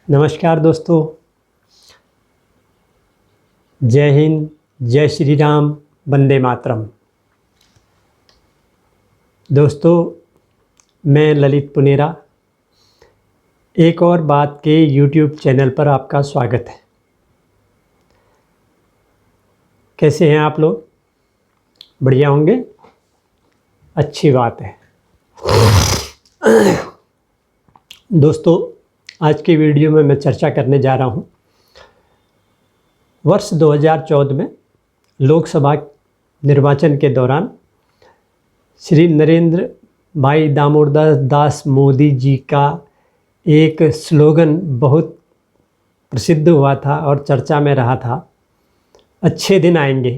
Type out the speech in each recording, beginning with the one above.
नमस्कार दोस्तों, जय हिंद, जय श्री राम, वंदे मातरम। दोस्तों, मैं ललित पुनेरा एक और बात के YouTube चैनल पर आपका स्वागत है। कैसे हैं आप लोग? बढ़िया होंगे? अच्छी बात है। दोस्तों, आज की वीडियो में मैं चर्चा करने जा रहा हूँ वर्ष 2014 में लोकसभा निर्वाचन के दौरान श्री नरेंद्र भाई दामोदर दास मोदी जी का एक स्लोगन बहुत प्रसिद्ध हुआ था और चर्चा में रहा था, अच्छे दिन आएंगे।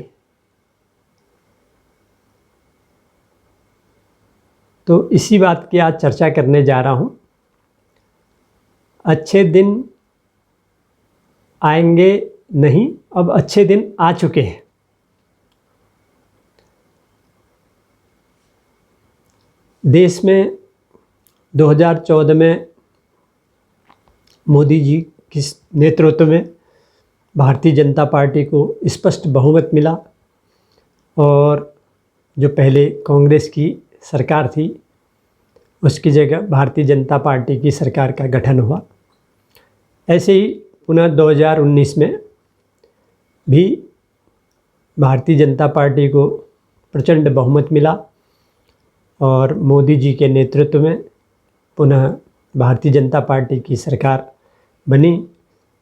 तो इसी बात की आज चर्चा करने जा रहा हूँ। अच्छे दिन आएंगे नहीं, अब अच्छे दिन आ चुके हैं। देश में 2014 में मोदी जी के नेतृत्व में भारतीय जनता पार्टी को स्पष्ट बहुमत मिला और जो पहले कांग्रेस की सरकार थी उसकी जगह भारतीय जनता पार्टी की सरकार का गठन हुआ। ऐसे ही पुनः 2019 में भी भारतीय जनता पार्टी को प्रचंड बहुमत मिला और मोदी जी के नेतृत्व में पुनः भारतीय जनता पार्टी की सरकार बनी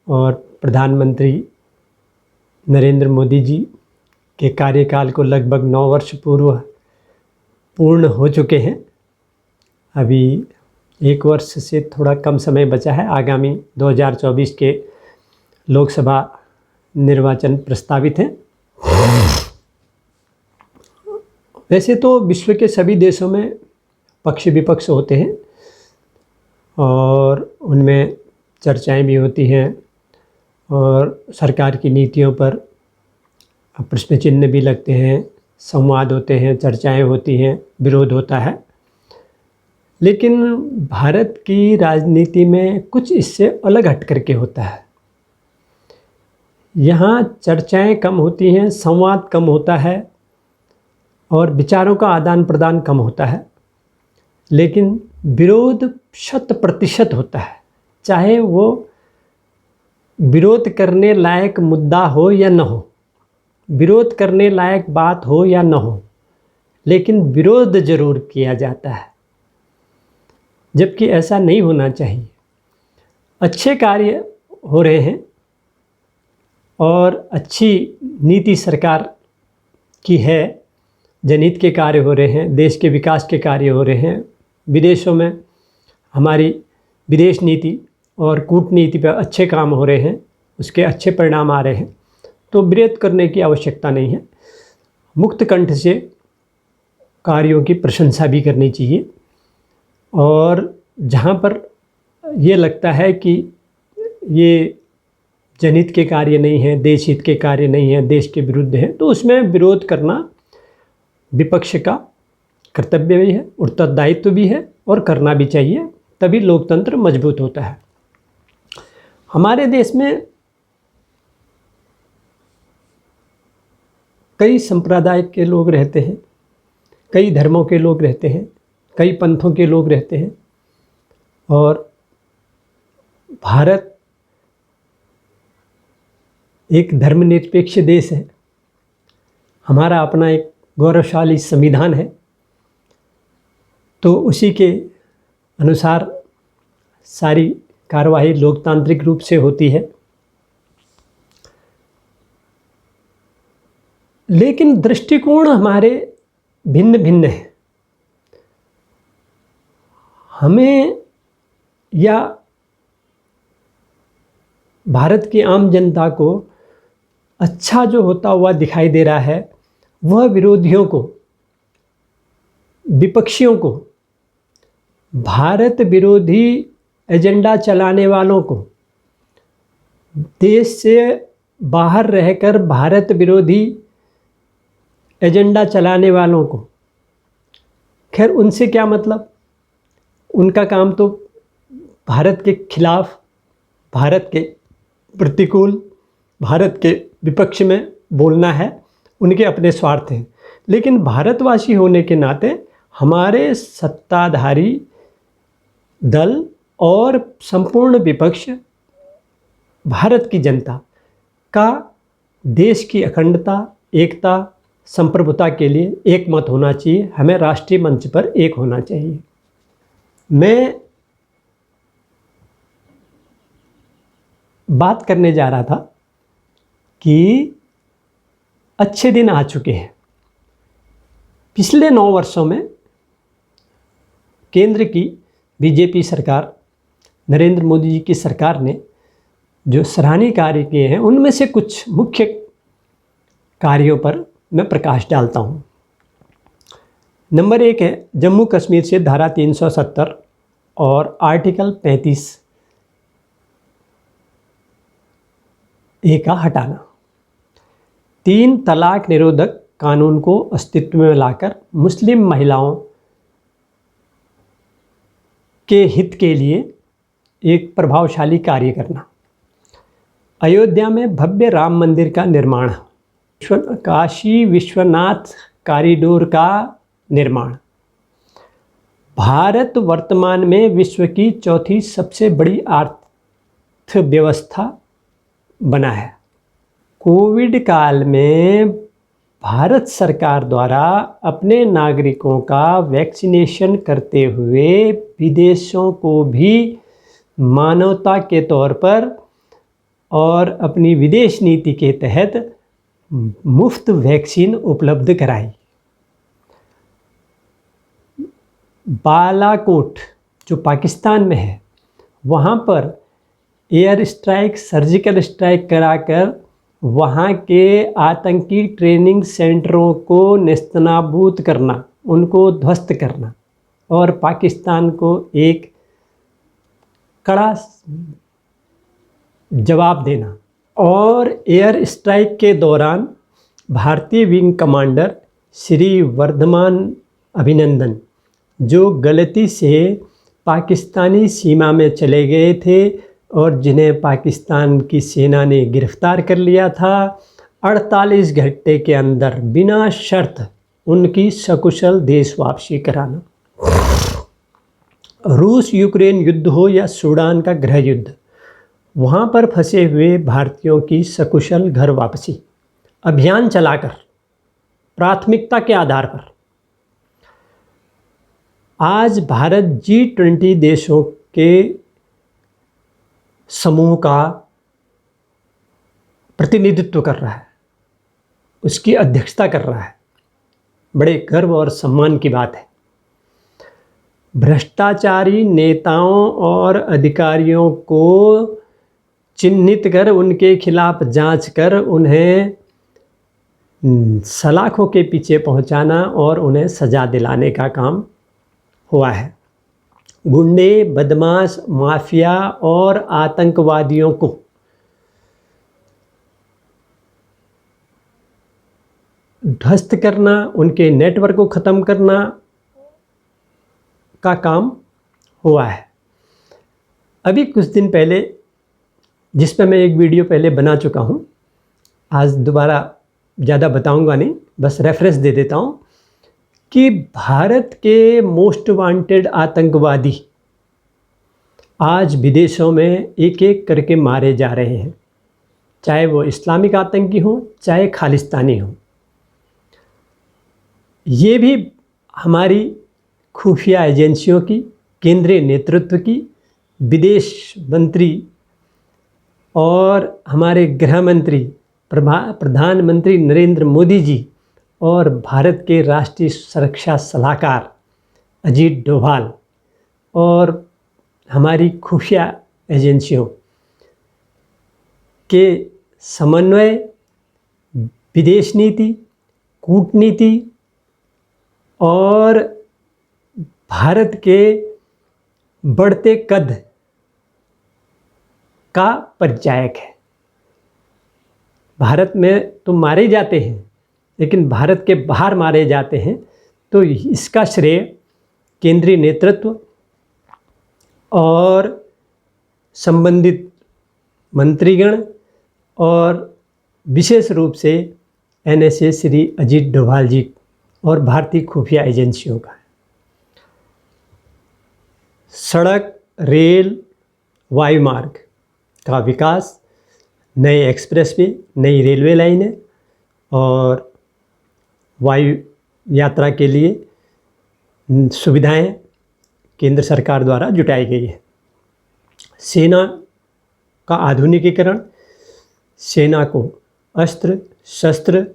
और प्रधानमंत्री नरेंद्र मोदी जी के कार्यकाल को लगभग 9 वर्ष पूर्व पूर्ण हो चुके हैं। अभी 1 वर्ष से थोड़ा कम समय बचा है। आगामी 2024 के लोकसभा निर्वाचन प्रस्तावित हैं। वैसे तो विश्व के सभी देशों में पक्ष विपक्ष होते हैं और उनमें चर्चाएं भी होती हैं और सरकार की नीतियों पर प्रश्न चिन्ह भी लगते हैं, संवाद होते हैं, चर्चाएं होती हैं, विरोध होता है। लेकिन भारत की राजनीति में कुछ इससे अलग हट करके होता है। यहाँ चर्चाएं कम होती हैं, संवाद कम होता है और विचारों का आदान प्रदान कम होता है, लेकिन विरोध 100% होता है। चाहे वो विरोध करने लायक मुद्दा हो या न हो, विरोध करने लायक बात हो या न हो, लेकिन विरोध जरूर किया जाता है, जबकि ऐसा नहीं होना चाहिए। अच्छे कार्य हो रहे हैं और अच्छी नीति सरकार की है, जनहित के कार्य हो रहे हैं, देश के विकास के कार्य हो रहे हैं, विदेशों में हमारी विदेश नीति और कूटनीति पर अच्छे काम हो रहे हैं, उसके अच्छे परिणाम आ रहे हैं, तो विरोध करने की आवश्यकता नहीं है। मुक्त कंठ से कार्यों की प्रशंसा भी करनी चाहिए और जहाँ पर ये लगता है कि ये जनहित के कार्य नहीं है, देश हित के कार्य नहीं है, देश के विरुद्ध है, तो उसमें विरोध करना विपक्ष का कर्तव्य भी है, उत्तरदायित्व भी है और करना भी चाहिए, तभी लोकतंत्र मजबूत होता है। हमारे देश में कई संप्रदाय के लोग रहते हैं, कई धर्मों के लोग रहते हैं, कई पंथों के लोग रहते हैं और भारत एक धर्मनिरपेक्ष देश है। हमारा अपना एक गौरवशाली संविधान है, तो उसी के अनुसार सारी कार्यवाही लोकतांत्रिक रूप से होती है। लेकिन दृष्टिकोण हमारे भिन्न भिन्न हैं। हमें या भारत की आम जनता को अच्छा जो होता हुआ दिखाई दे रहा है, वह विरोधियों को, विपक्षियों को, भारत विरोधी एजेंडा चलाने वालों को, देश से बाहर रहकर भारत विरोधी एजेंडा चलाने वालों को, खैर उनसे क्या मतलब, उनका काम तो भारत के खिलाफ भारत के प्रतिकूल, भारत के विपक्ष में बोलना है, उनके अपने स्वार्थ हैं। लेकिन भारतवासी होने के नाते हमारे सत्ताधारी दल और संपूर्ण विपक्ष, भारत की जनता का देश की अखंडता, एकता, संप्रभुता के लिए एक मत होना चाहिए। हमें राष्ट्रीय मंच पर एक होना चाहिए। मैं बात करने जा रहा था कि अच्छे दिन आ चुके हैं। पिछले 9 वर्षों में केंद्र की बीजेपी सरकार, नरेंद्र मोदी जी की सरकार ने जो सराहनीय कार्य किए हैं, उनमें से कुछ मुख्य कार्यों पर मैं प्रकाश डालता हूँ। नंबर 1 है जम्मू कश्मीर से धारा 370 और आर्टिकल 35A का हटाना। 3 तलाक निरोधक कानून को अस्तित्व में लाकर मुस्लिम महिलाओं के हित के लिए एक प्रभावशाली कार्य करना। अयोध्या में भव्य राम मंदिर का निर्माण। काशी विश्वनाथ कॉरिडोर का निर्माण। भारत वर्तमान में विश्व की चौथी सबसे बड़ी अर्थव्यवस्था बना है। कोविड काल में भारत सरकार द्वारा अपने नागरिकों का वैक्सीनेशन करते हुए विदेशों को भी मानवता के तौर पर और अपनी विदेश नीति के तहत मुफ्त वैक्सीन उपलब्ध कराई। बालाकोट जो पाकिस्तान में है, वहाँ पर एयर स्ट्राइक, सर्जिकल स्ट्राइक कराकर वहाँ के आतंकी ट्रेनिंग सेंटरों को नेस्तनाबूद करना, उनको ध्वस्त करना और पाकिस्तान को एक कड़ा जवाब देना। और एयर स्ट्राइक के दौरान भारतीय विंग कमांडर श्री वर्धमान अभिनंदन, जो गलती से पाकिस्तानी सीमा में चले गए थे और जिन्हें पाकिस्तान की सेना ने गिरफ्तार कर लिया था, 48 घंटे के अंदर बिना शर्त उनकी सकुशल देश वापसी कराना। रूस यूक्रेन युद्ध हो या सूडान का गृह युद्ध, वहाँ पर फंसे हुए भारतीयों की सकुशल घर वापसी अभियान चलाकर प्राथमिकता के आधार पर आज भारत G20 देशों के समूह का प्रतिनिधित्व कर रहा है, उसकी अध्यक्षता कर रहा है। बड़े गर्व और सम्मान की बात है। भ्रष्टाचारी नेताओं और अधिकारियों को चिन्हित कर उनके खिलाफ जांच कर उन्हें सलाखों के पीछे पहुंचाना और उन्हें सजा दिलाने का काम हुआ है। गुंडे, बदमाश, माफिया और आतंकवादियों को ध्वस्त करना, उनके नेटवर्क को ख़त्म करना का काम हुआ है। अभी कुछ दिन पहले, जिस पर मैं एक वीडियो पहले बना चुका हूँ, आज दोबारा ज़्यादा बताऊँगा नहीं, बस रेफरेंस दे देता हूँ कि भारत के मोस्ट वांटेड आतंकवादी आज विदेशों में एक एक करके मारे जा रहे हैं, चाहे वो इस्लामिक आतंकी हों, चाहे खालिस्तानी हों। ये भी हमारी खुफिया एजेंसियों की, केंद्रीय नेतृत्व की, विदेश मंत्री और हमारे गृह मंत्री प्रधानमंत्री नरेंद्र मोदी जी और भारत के राष्ट्रीय सुरक्षा सलाहकार अजीत डोभाल और हमारी खुफिया एजेंसियों के समन्वय, विदेश नीति, कूटनीति और भारत के बढ़ते कद का परिचायक है। भारत में तो मारे जाते हैं, लेकिन भारत के बाहर मारे जाते हैं, तो इसका श्रेय केंद्रीय नेतृत्व और संबंधित मंत्रीगण और विशेष रूप से NSA श्री अजीत डोभाल जी और भारतीय खुफिया एजेंसियों का है। सड़क, रेल, वायुमार्ग का विकास, नए एक्सप्रेसवे, नई रेलवे लाइनें और वायु यात्रा के लिए सुविधाएं केंद्र सरकार द्वारा जुटाई गई है। सेना का आधुनिकीकरण, सेना को अस्त्र शस्त्र,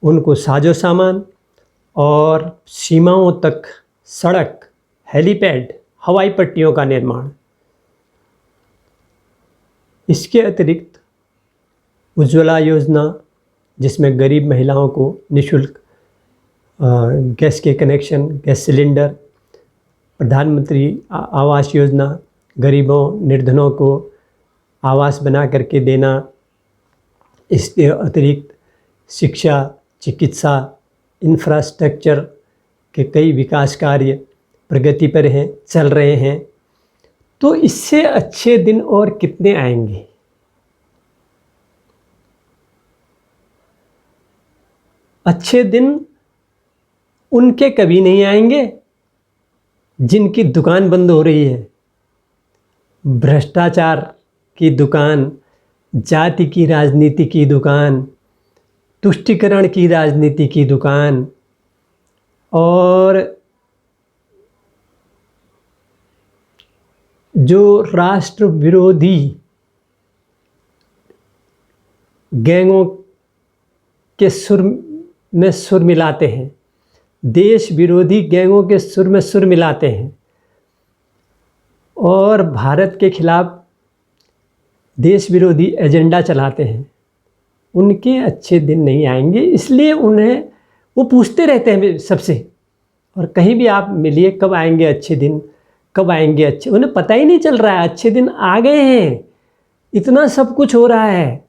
उनको साजो सामान और सीमाओं तक सड़क, हेलीपैड, हवाई पट्टियों का निर्माण। इसके अतिरिक्त उज्ज्वला योजना, जिसमें गरीब महिलाओं को निःशुल्क गैस के कनेक्शन, गैस सिलेंडर, प्रधानमंत्री आवास योजना, गरीबों निर्धनों को आवास बना करके देना। इसके अतिरिक्त शिक्षा, चिकित्सा, इंफ्रास्ट्रक्चर के कई विकास कार्य प्रगति पर हैं, चल रहे हैं। तो इससे अच्छे दिन और कितने आएंगे? अच्छे दिन उनके कभी नहीं आएंगे जिनकी दुकान बंद हो रही है। भ्रष्टाचार की दुकान, जाति की राजनीति की दुकान, तुष्टीकरण की राजनीति की दुकान और जो राष्ट्र विरोधी गैंगों के सुर में सुर मिलाते हैं, देश विरोधी गैंगों के सुर में सुर मिलाते हैं और भारत के खिलाफ देश विरोधी एजेंडा चलाते हैं, उनके अच्छे दिन नहीं आएंगे। इसलिए उन्हें वो पूछते रहते हैं सबसे, और कहीं भी आप मिलिए कब आएंगे अच्छे दिन, कब आएंगे अच्छे, उन्हें पता ही नहीं चल रहा है अच्छे दिन आ गए हैं। इतना सब कुछ हो रहा है,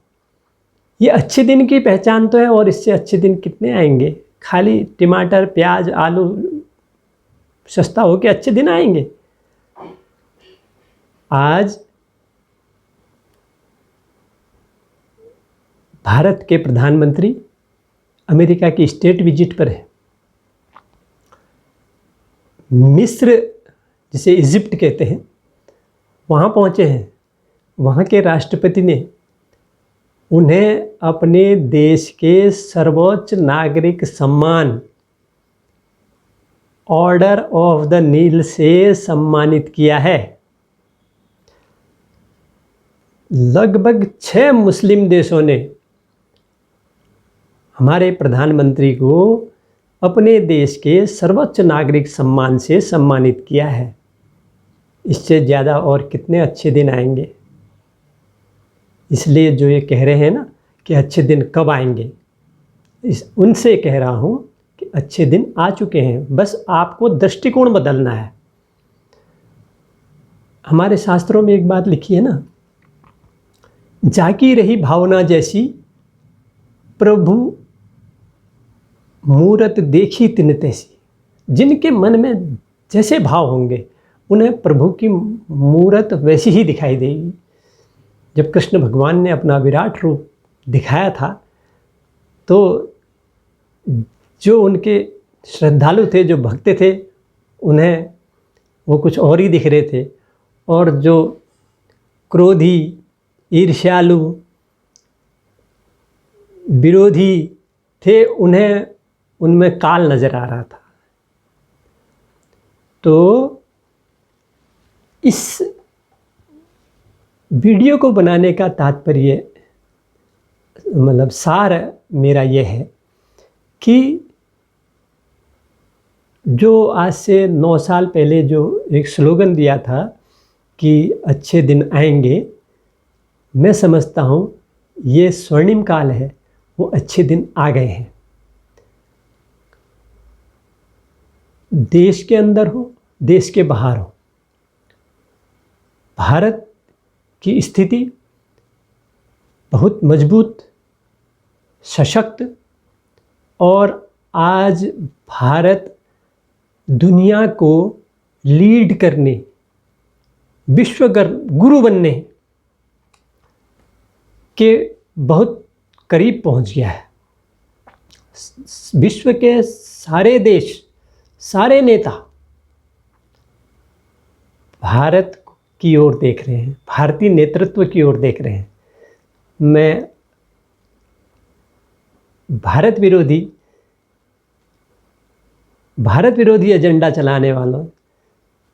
ये अच्छे दिन की पहचान तो है, और इससे अच्छे दिन कितने आएंगे? खाली टमाटर, प्याज, आलू सस्ता हो के अच्छे दिन आएंगे? आज भारत के प्रधानमंत्री अमेरिका की स्टेट विजिट पर है। मिस्र, जिसे इजिप्ट कहते हैं, वहाँ पहुँचे हैं। वहाँ के राष्ट्रपति ने उन्हें अपने देश के सर्वोच्च नागरिक सम्मान ऑर्डर ऑफ द नील से सम्मानित किया है। लगभग 6 मुस्लिम देशों ने हमारे प्रधानमंत्री को अपने देश के सर्वोच्च नागरिक सम्मान से सम्मानित किया है। इससे ज़्यादा और कितने अच्छे दिन आएंगे? इसलिए जो ये कह रहे हैं ना कि अच्छे दिन कब आएंगे, उनसे कह रहा हूँ कि अच्छे दिन आ चुके हैं, बस आपको दृष्टिकोण बदलना है। हमारे शास्त्रों में एक बात लिखी है ना, जाकी रही भावना जैसी प्रभु मूरत देखी तिन तैसी। जिनके मन में जैसे भाव होंगे उन्हें प्रभु की मूरत वैसी ही दिखाई देगी। जब कृष्ण भगवान ने अपना विराट रूप दिखाया था तो जो उनके श्रद्धालु थे, जो भक्त थे, उन्हें वो कुछ और ही दिख रहे थे, और जो क्रोधी, ईर्ष्यालु, विरोधी थे, उन्हें उनमें काल नज़र आ रहा था। तो इस वीडियो को बनाने का तात्पर्य, मतलब सार मेरा ये है कि जो आज से 9 साल पहले जो एक स्लोगन दिया था कि अच्छे दिन आएंगे, मैं समझता हूँ ये स्वर्णिम काल है, वो अच्छे दिन आ गए हैं। देश के अंदर हो, देश के बाहर हो, भारत की स्थिति बहुत मजबूत, सशक्त, और आज भारत दुनिया को लीड करने, विश्व गुरु बनने के बहुत करीब पहुंच गया है। विश्व के सारे देश, सारे नेता भारत की ओर देख रहे हैं, भारतीय नेतृत्व की ओर देख रहे हैं। मैं भारत विरोधी एजेंडा चलाने वालों,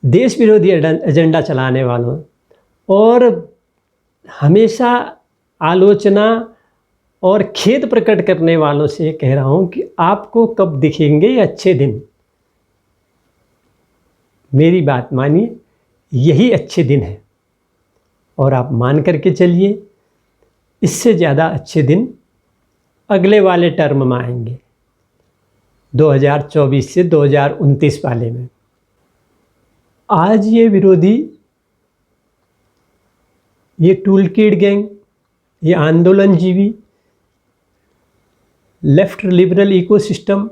देश विरोधी एजेंडा चलाने वालों और हमेशा आलोचना और खेद प्रकट करने वालों से कह रहा हूं कि आपको कब दिखेंगे ये अच्छे दिन। मेरी बात मानिए, यही अच्छे दिन है और आप मान करके चलिए, इससे ज़्यादा अच्छे दिन अगले वाले टर्म में आएंगे, 2024 से 2029 वाले में। आज ये विरोधी, ये टूलकिट गैंग, ये आंदोलनजीवी, लेफ्ट लिबरल इकोसिस्टम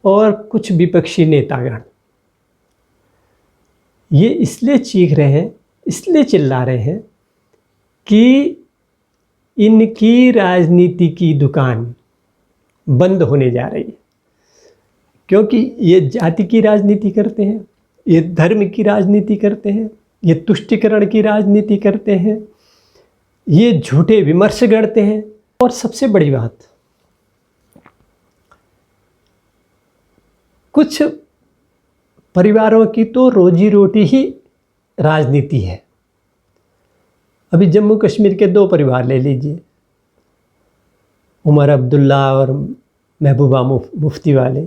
और कुछ विपक्षी नेतागण ये इसलिए चीख रहे हैं, इसलिए चिल्ला रहे हैं कि इनकी राजनीति की दुकान बंद होने जा रही है। क्योंकि ये जाति की राजनीति करते हैं, ये धर्म की राजनीति करते हैं, ये तुष्टीकरण की राजनीति करते हैं, ये झूठे विमर्श गढ़ते हैं। और सबसे बड़ी बात, कुछ परिवारों की तो रोजी रोटी ही राजनीति है। अभी जम्मू कश्मीर के 2 परिवार ले लीजिए, उमर अब्दुल्ला और महबूबा मुफ्ती वाले,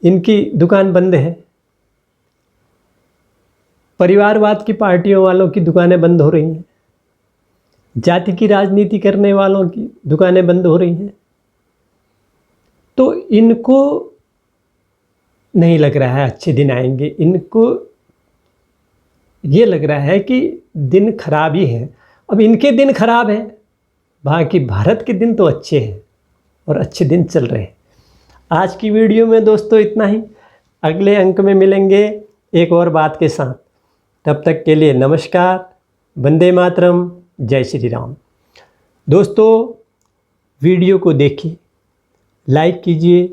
इनकी दुकान बंद है। परिवारवाद की पार्टियों वालों की दुकानें बंद हो रही हैं, जाति की राजनीति करने वालों की दुकानें बंद हो रही हैं। तो इनको नहीं लग रहा है अच्छे दिन आएंगे, इनको ये लग रहा है कि दिन खराब ही है। अब इनके दिन खराब हैं, बाकी भारत के दिन तो अच्छे हैं और अच्छे दिन चल रहे हैं। आज की वीडियो में दोस्तों इतना ही। अगले अंक में मिलेंगे एक और बात के साथ। तब तक के लिए नमस्कार, वंदे मातरम, जय श्री राम। दोस्तों वीडियो को देखिए, लाइक कीजिए,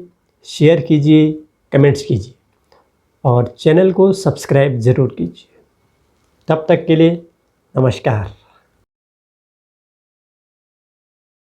शेयर कीजिए, कमेंट्स कीजिए और चैनल को सब्सक्राइब ज़रूर कीजिए। तब तक के लिए नमस्कार।